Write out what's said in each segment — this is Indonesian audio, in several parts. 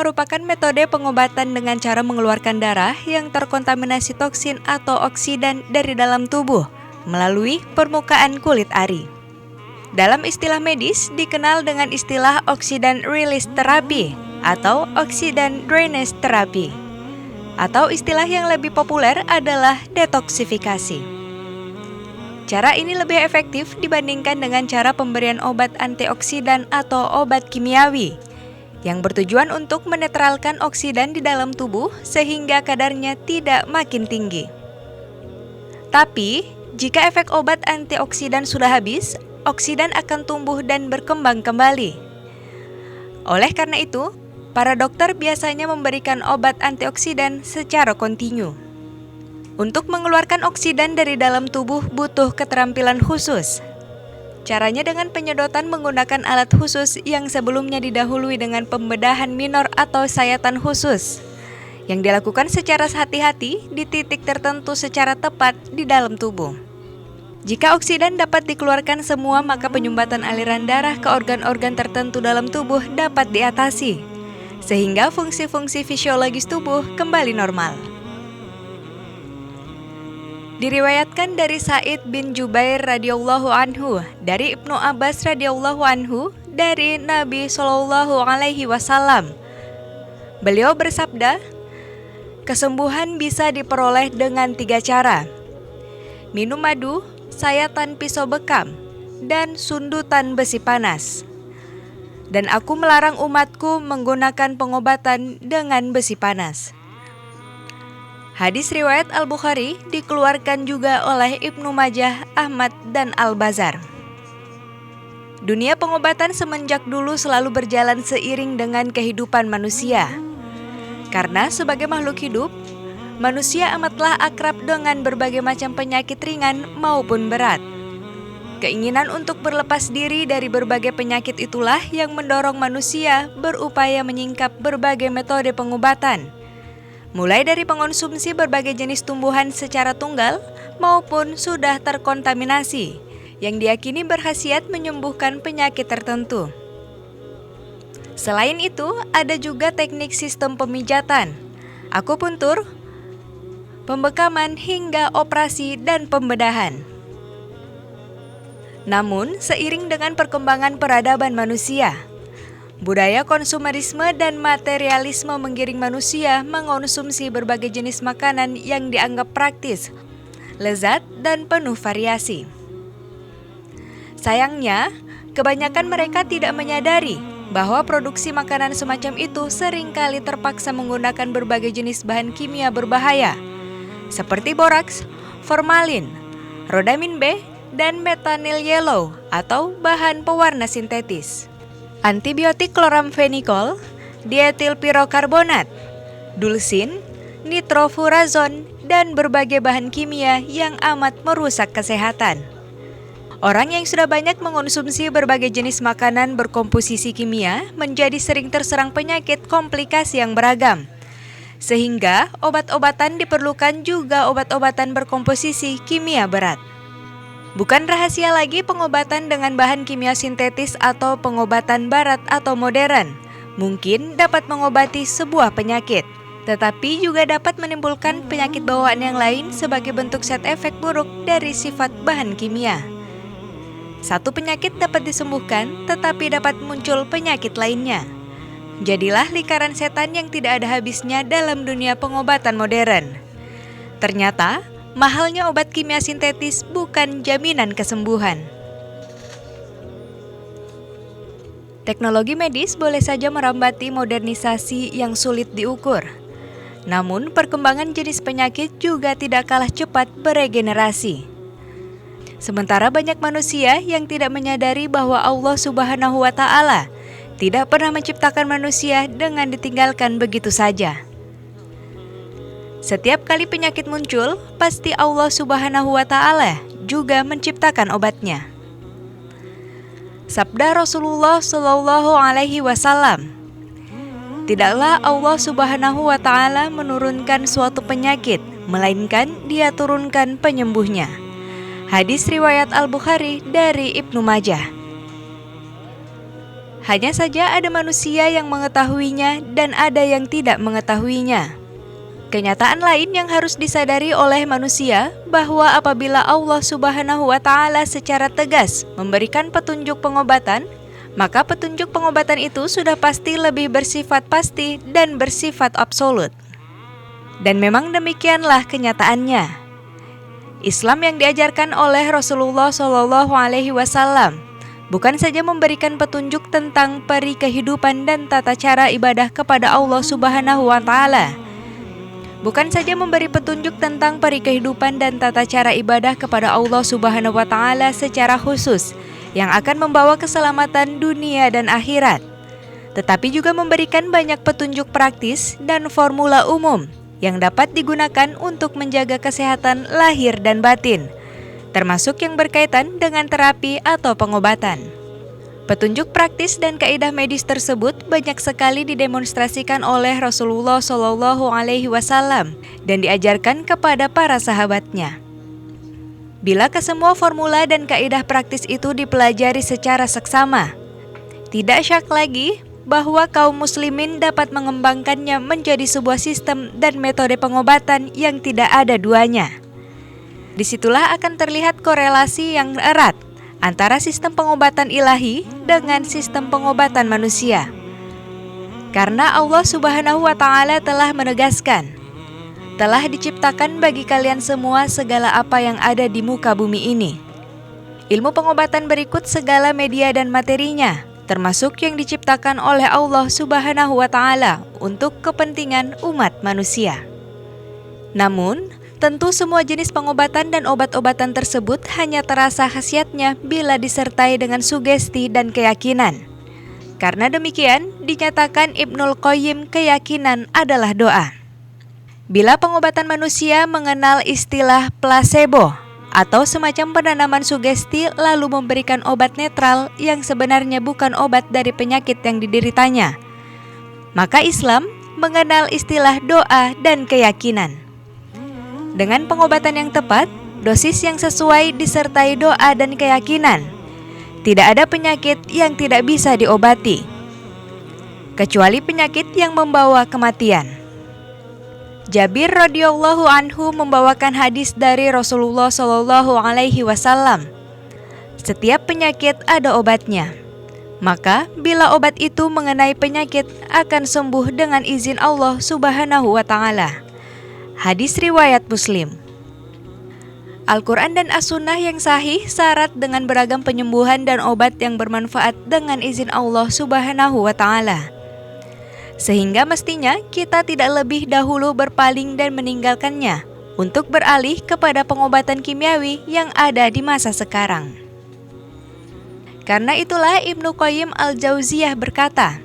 merupakan metode pengobatan dengan cara mengeluarkan darah yang terkontaminasi toksin atau oksidan dari dalam tubuh melalui permukaan kulit ari. Dalam istilah medis dikenal dengan istilah oksidan release therapy atau oksidan drainage therapy. Atau istilah yang lebih populer adalah detoksifikasi. Cara ini lebih efektif dibandingkan dengan cara pemberian obat antioksidan atau obat kimiawi yang bertujuan untuk menetralkan oksidan di dalam tubuh sehingga kadarnya tidak makin tinggi. Tapi, jika efek obat antioksidan sudah habis, oksidan akan tumbuh dan berkembang kembali. Oleh karena itu, para dokter biasanya memberikan obat antioksidan secara kontinu. Untuk mengeluarkan oksidan dari dalam tubuh butuh keterampilan khusus. Caranya dengan penyedotan menggunakan alat khusus yang sebelumnya didahului dengan pembedahan minor atau sayatan khusus yang dilakukan secara hati-hati di titik tertentu secara tepat di dalam tubuh. Jika oksidan dapat dikeluarkan semua, maka penyumbatan aliran darah ke organ-organ tertentu dalam tubuh dapat diatasi, sehingga fungsi-fungsi fisiologis tubuh kembali normal. Diriwayatkan dari Sa'id bin Jubair radhiyallahu anhu, dari Ibnu Abbas radhiyallahu anhu, dari Nabi Shallallahu alaihi wasallam. Beliau bersabda, kesembuhan bisa diperoleh dengan 3 cara. Minum madu, sayatan pisau bekam, dan sundutan besi panas. Dan aku melarang umatku menggunakan pengobatan dengan besi panas. Hadis riwayat Al-Bukhari dikeluarkan juga oleh Ibnu Majah, Ahmad, dan Al-Bazar. Dunia pengobatan semenjak dulu selalu berjalan seiring dengan kehidupan manusia. Karena sebagai makhluk hidup, manusia amatlah akrab dengan berbagai macam penyakit ringan maupun berat. Keinginan untuk berlepas diri dari berbagai penyakit itulah yang mendorong manusia berupaya menyingkap berbagai metode pengobatan, mulai dari mengonsumsi berbagai jenis tumbuhan secara tunggal maupun sudah terkontaminasi, yang diyakini berkhasiat menyembuhkan penyakit tertentu. Selain itu, ada juga teknik sistem pemijatan, akupuntur, pembekaman hingga operasi dan pembedahan. Namun, seiring dengan perkembangan peradaban manusia, budaya konsumerisme dan materialisme menggiring manusia mengonsumsi berbagai jenis makanan yang dianggap praktis, lezat, dan penuh variasi. Sayangnya, kebanyakan mereka tidak menyadari bahwa produksi makanan semacam itu seringkali terpaksa menggunakan berbagai jenis bahan kimia berbahaya, seperti boraks, formalin, rodamin B, dan metanyl yellow atau bahan pewarna sintetis, antibiotik kloramfenikol, dietilpirokarbonat, dulsin, nitrofurazon, dan berbagai bahan kimia yang amat merusak kesehatan. Orang yang sudah banyak mengonsumsi berbagai jenis makanan berkomposisi kimia menjadi sering terserang penyakit komplikasi yang beragam. Sehingga obat-obatan diperlukan juga obat-obatan berkomposisi kimia berat. Bukan rahasia lagi pengobatan dengan bahan kimia sintetis atau pengobatan barat atau modern mungkin dapat mengobati sebuah penyakit, tetapi juga dapat menimbulkan penyakit bawaan yang lain sebagai bentuk side effect buruk dari sifat bahan kimia. Satu penyakit dapat disembuhkan, tetapi dapat muncul penyakit lainnya. Jadilah lingkaran setan yang tidak ada habisnya dalam dunia pengobatan modern. Ternyata, mahalnya obat kimia sintetis bukan jaminan kesembuhan. Teknologi medis boleh saja merambati modernisasi yang sulit diukur. Namun, perkembangan jenis penyakit juga tidak kalah cepat beregenerasi. Sementara banyak manusia yang tidak menyadari bahwa Allah Subhanahu wa Ta'ala tidak pernah menciptakan manusia dengan ditinggalkan begitu saja. Setiap kali penyakit muncul, pasti Allah Subhanahu wa Ta'ala juga menciptakan obatnya. Sabda Rasulullah Shallallahu alaihi wasallam, tidaklah Allah Subhanahu wa Ta'ala menurunkan suatu penyakit, melainkan Dia turunkan penyembuhnya. Hadis riwayat Al-Bukhari dari Ibnu Majah. Hanya saja ada manusia yang mengetahuinya dan ada yang tidak mengetahuinya. Kenyataan lain yang harus disadari oleh manusia bahwa apabila Allah Subhanahu wa Ta'ala secara tegas memberikan petunjuk pengobatan, maka petunjuk pengobatan itu sudah pasti lebih bersifat pasti dan bersifat absolut. Dan memang demikianlah kenyataannya. Islam yang diajarkan oleh Rasulullah SAW bukan saja memberikan petunjuk tentang peri kehidupan dan tata cara ibadah kepada Allah Subhanahu wa Ta'ala. Bukan saja memberi petunjuk tentang peri kehidupan dan tata cara ibadah kepada Allah Subhanahu wa Ta'ala secara khusus yang akan membawa keselamatan dunia dan akhirat, tetapi juga memberikan banyak petunjuk praktis dan formula umum yang dapat digunakan untuk menjaga kesehatan lahir dan batin, termasuk yang berkaitan dengan terapi atau pengobatan. Petunjuk praktis dan kaidah medis tersebut banyak sekali didemonstrasikan oleh Rasulullah SAW dan diajarkan kepada para sahabatnya. Bila kesemua formula dan kaidah praktis itu dipelajari secara seksama, tidak syak lagi bahwa kaum muslimin dapat mengembangkannya menjadi sebuah sistem dan metode pengobatan yang tidak ada duanya. Disitulah akan terlihat korelasi yang erat antara sistem pengobatan ilahi dengan sistem pengobatan manusia. Karena Allah Subhanahu wa Ta'ala telah menegaskan, telah diciptakan bagi kalian semua segala apa yang ada di muka bumi ini. Ilmu pengobatan berikut segala media dan materinya, termasuk yang diciptakan oleh Allah Subhanahu wa Ta'ala untuk kepentingan umat manusia. Namun, tentu semua jenis pengobatan dan obat-obatan tersebut hanya terasa khasiatnya bila disertai dengan sugesti dan keyakinan. Karena demikian, dinyatakan Ibnul Qayyim keyakinan adalah doa. Bila pengobatan manusia mengenal istilah placebo atau semacam penanaman sugesti lalu memberikan obat netral yang sebenarnya bukan obat dari penyakit yang dideritanya, maka Islam mengenal istilah doa dan keyakinan. Dengan pengobatan yang tepat, dosis yang sesuai disertai doa dan keyakinan, tidak ada penyakit yang tidak bisa diobati, kecuali penyakit yang membawa kematian. Jabir radhiyallahu anhu membawakan hadis dari Rasulullah SAW. Setiap penyakit ada obatnya. Maka bila obat itu mengenai penyakit akan sembuh dengan izin Allah Subhanahu wa Ta'ala. Hadis riwayat Muslim. Al-Quran dan As-Sunnah yang sahih syarat dengan beragam penyembuhan dan obat yang bermanfaat dengan izin Allah Subhanahu wa Ta'ala. Sehingga mestinya kita tidak lebih dahulu berpaling dan meninggalkannya untuk beralih kepada pengobatan kimiawi yang ada di masa sekarang. Karena itulah Ibnu Qayyim al-Jauziyah berkata,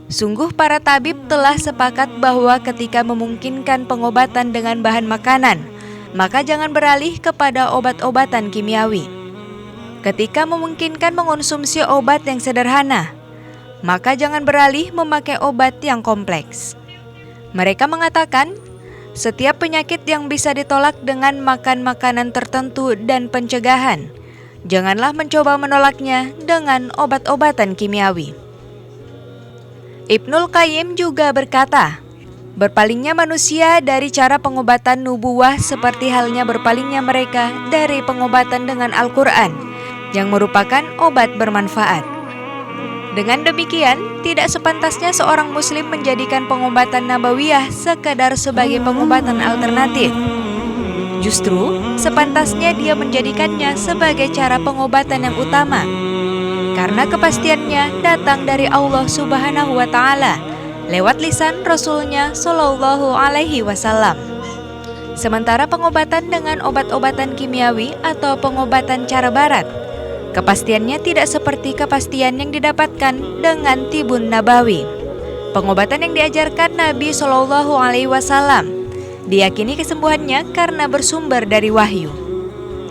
sungguh para tabib telah sepakat bahwa ketika memungkinkan pengobatan dengan bahan makanan, maka jangan beralih kepada obat-obatan kimiawi. Ketika memungkinkan mengonsumsi obat yang sederhana, maka jangan beralih memakai obat yang kompleks. Mereka mengatakan, setiap penyakit yang bisa ditolak dengan makan makanan tertentu dan pencegahan, janganlah mencoba menolaknya dengan obat-obatan kimiawi. Ibnul Qayyim juga berkata, berpalingnya manusia dari cara pengobatan nubuwah seperti halnya berpalingnya mereka dari pengobatan dengan Al-Quran yang merupakan obat bermanfaat. Dengan demikian, tidak sepantasnya seorang muslim menjadikan pengobatan nabawiyah sekadar sebagai pengobatan alternatif. Justru, sepantasnya dia menjadikannya sebagai cara pengobatan yang utama. Karena kepastiannya datang dari Allah Subhanahu wa Ta'ala lewat lisan Rasulnya Shallallahu Alaihi Wasallam. Sementara pengobatan dengan obat-obatan kimiawi atau pengobatan cara barat, kepastiannya tidak seperti kepastian yang didapatkan dengan tibun nabawi. Pengobatan yang diajarkan Nabi Shallallahu Alaihi Wasallam diyakini kesembuhannya karena bersumber dari wahyu.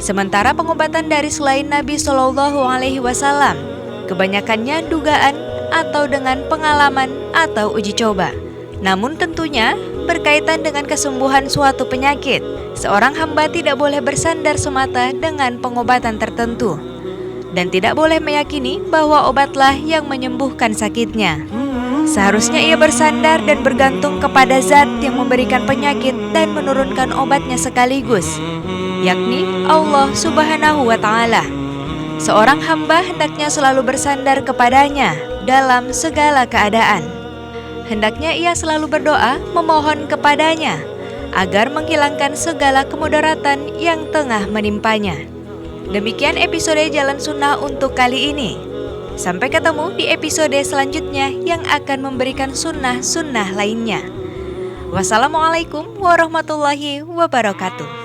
Sementara pengobatan dari selain Nabi Shallallahu Alaihi Wasallam kebanyakannya dugaan atau dengan pengalaman atau uji coba. Namun tentunya berkaitan dengan kesembuhan suatu penyakit, seorang hamba tidak boleh bersandar semata dengan pengobatan tertentu. dan tidak boleh meyakini bahwa obatlah yang menyembuhkan sakitnya. Seharusnya ia bersandar dan bergantung kepada zat yang memberikan penyakit dan menurunkan obatnya sekaligus, yakni Allah Subhanahu wa Ta'ala. Seorang hamba hendaknya selalu bersandar kepadanya dalam segala keadaan. Hendaknya ia selalu berdoa memohon kepadanya agar menghilangkan segala kemudaratan yang tengah menimpanya. Demikian episode Jalan Sunnah untuk kali ini. Sampai ketemu di episode selanjutnya yang akan memberikan sunnah-sunnah lainnya. Wassalamualaikum warahmatullahi wabarakatuh.